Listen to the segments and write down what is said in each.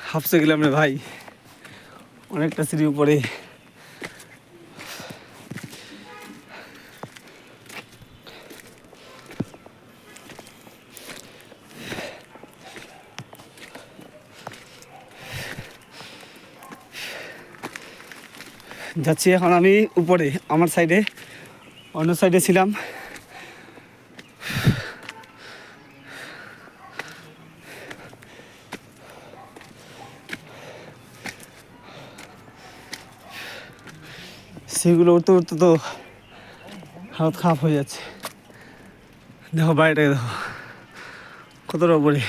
হাঁপসে গেলাম রে ভাই, অনেকটা সিঁড়ি উপরে। যাচ্ছি এখন আমি উপরে, আমার সাইডে, অন্য সাইডে ছিলাম। সেগুলো উঠতে উঠতে তো হালত খারাপ হয়ে যাচ্ছে। দেখো বাড়িটাকে, দেখো কতটা উপরে।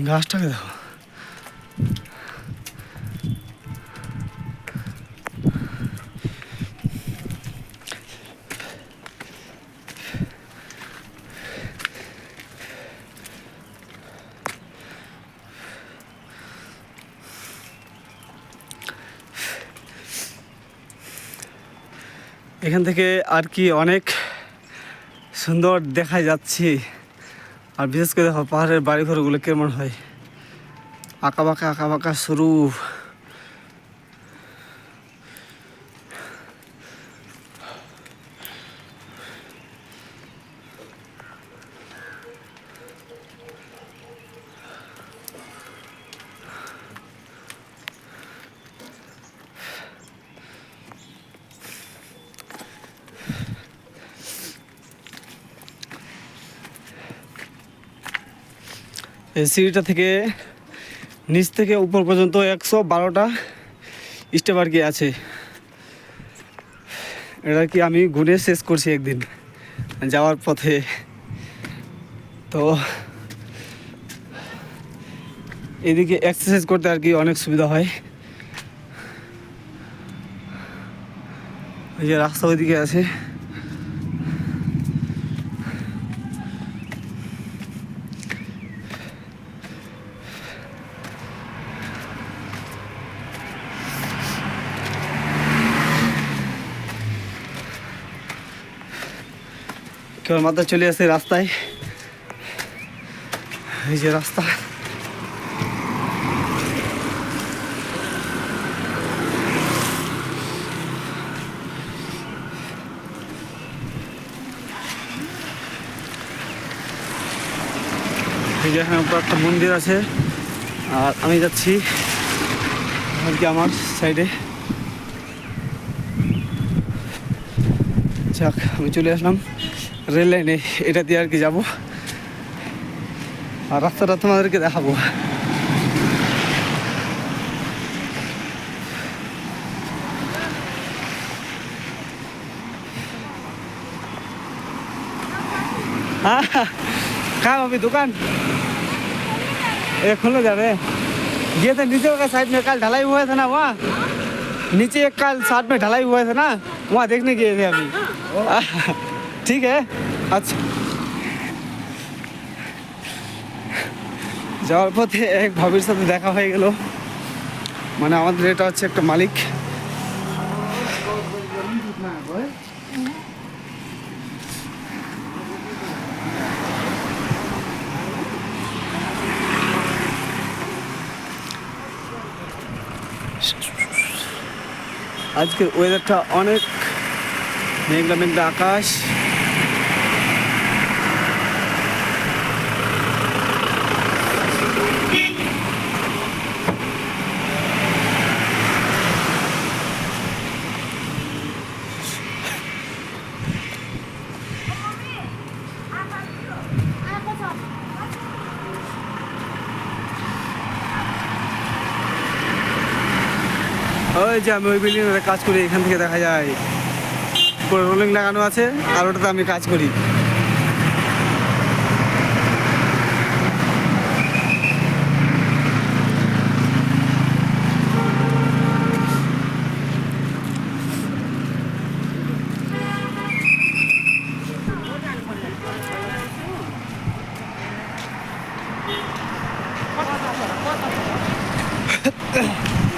গাছটাকে দেখো, এখান থেকে আর কি অনেক সুন্দর দেখা যাচ্ছে। আর বিশেষ করে দেখো পাহাড়ের বাড়িঘরগুলো কেমন হয়, আঁকা বাঁকা সরু। এই সিঁড়িটা থেকে নিচ থেকে উপর পর্যন্ত 112টা স্টেপ আর কি আছে। এটা কি আমি গুনে শেষ করছি একদিন যাওয়ার পথে। তো এদিকে এক্সারসাইজ করতে আর কি অনেক সুবিধা হয়। ওই যে রাস্তা ওইদিকে আছে। কেবল মাথা চলে আসে রাস্তায়, এই যে রাস্তা। এই যে এখানে উপর একটা মন্দির আছে, আর আমি যাচ্ছি আর কি আমার সাইডে। যাক, আমি চলে আসলাম রেল লাইনে, এটা দিয়ে আর কি যাবো। আর রাস্তাটা তোমাদেরকে দেখাবো। हाँ कहाँ अभी दुकान ये खुलने जा रहे हैं। ये तो नीचे का साइड में कल ढलाई हुआ था ना, वहाँ नीचे एक कल साथ में ढलाई हुआ था ना, वहाँ देखने गए थे अभी। ठीक है, अच्छा। যাওয়ার পথে এক ভাবির সাথে দেখা হয়ে গেল, মানে আমাদের এটা হচ্ছে একটা মালিক। আজকের ওয়েদারটা অনেক মেঘলা মেঘলা আকাশ। ওই যে আমি ওই বিল্ডিং এর কাজ করি, এখান থেকে দেখা যায় পুরো রোলিং লাগানো আছে, আর ওটাতে আমি কাজ করি।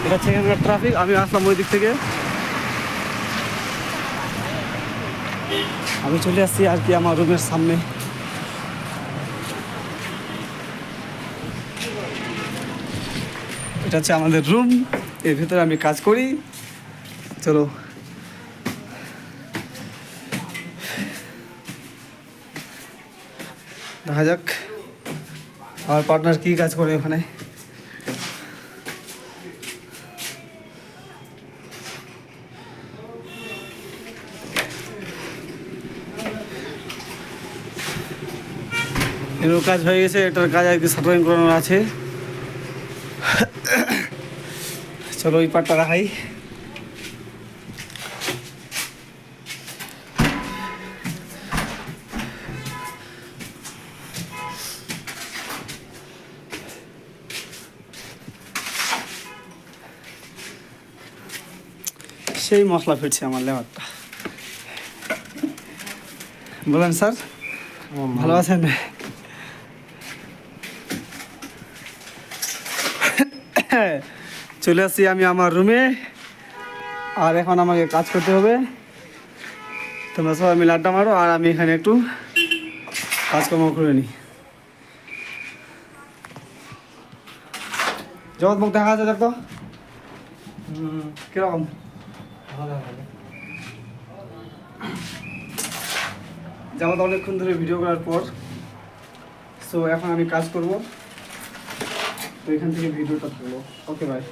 এটা হচ্ছে এখানকার ট্রাফিক। আমি আসলাম ওই দিক থেকে, আমি চলে আসছি আর কি আমার রুমের সামনে। এটা হচ্ছে আমাদের রুম, এর ভিতরে আমি কাজ করি। চলো দেখা যাক আমার পার্টনার কি কাজ করে ওখানে। এরও কাজ হয়ে গেছে, এটার কাজ আর কি শাটারিং করানোর আছে। চলো ওই পার্টটা দেখাই। সেই মশলা ফিরছে আমার লেবারটা। বলেন স্যার, ভালো আছেন? চলে আসছি আমি আমার রুমে, আর এখন আমাকে কাজ করতে হবে। তোমরা সবাই মিলে আড্ডা মারো, আর আমি এখানে একটু কাজকর্ম করে নিই। জগৎ মুখ দেখা আছে দেখতো কিরকম? জগৎ অনেকক্ষণ ধরে ভিডিও করার পর, সো এখন আমি কাজ করব, তো এখান থেকে ভিডিওটা থাকবো। Okay bye.